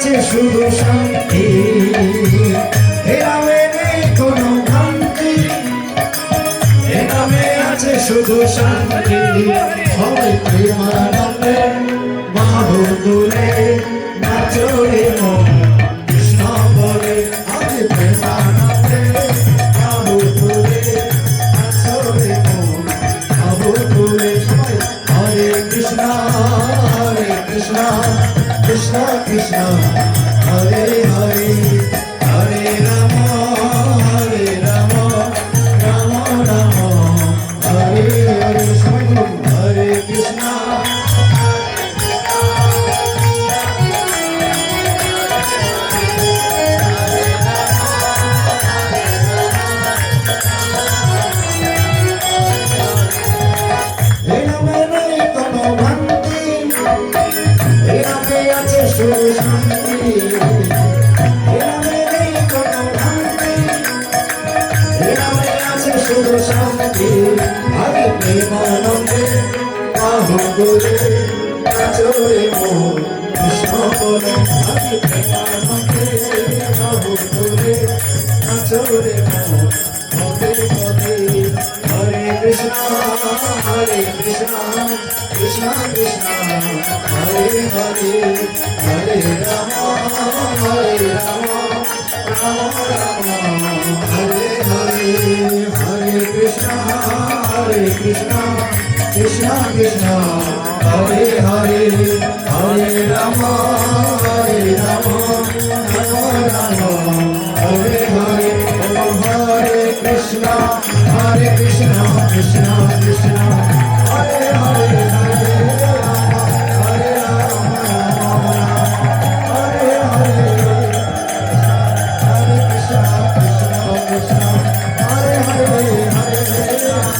আছে শুধু শান্তি, এ নামে নেই কোনো ভ্রান্তি, এ নামে আছে শুধু শান্তি। সবাই প্রেমানন্দে বাহু তুলে নাচো রে মন কৃষ্ণ বলে। আজ প্রেমানন্দে বাহু তুলে নাচো রে মন বাহু তুলে। সবাই হরে কৃষ্ণ কৃষ্ণ কৃষ্ণ হরে হরে, হরে রাম রাম রাম হরে হরে। সবাই বলুন হরে কৃষ্ণ শুধু শান্তি, এ নামে নেই কোনো ভ্রান্তি, এ নামে আছে শুধু শান্তি। আরে প্রেমানন্দে বাহু তুলে নাচো রে মন কৃষ্ণ বলে। আরে প্রেমানন্দে বাহু তুলে নাচো রে মন পদে পদে। হরে কৃষ্ণ কৃষ্ণ কৃষ্ণ হরে হরে, হরে রাম রাম রাম হরে হরে। হরে কৃষ্ণ কৃষ্ণ কৃষ্ণ হরে হরে, হরে রাম রাম রাম হরে হরে। হরে কৃষ্ণ কৃষ্ণ কৃষ্ণ হরে হরে, হরে রাম হরে হরে, হরে কৃষ্ণ কৃষ্ণ হরে হরে, হরে রাম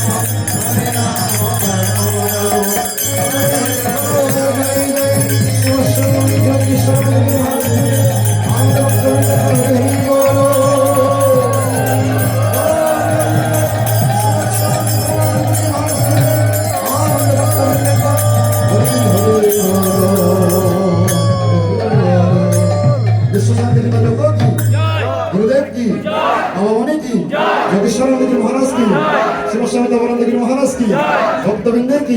মহারাজ কি, শিবস্বামী মহারাজ কি, ভক্তবৃন্দের কি।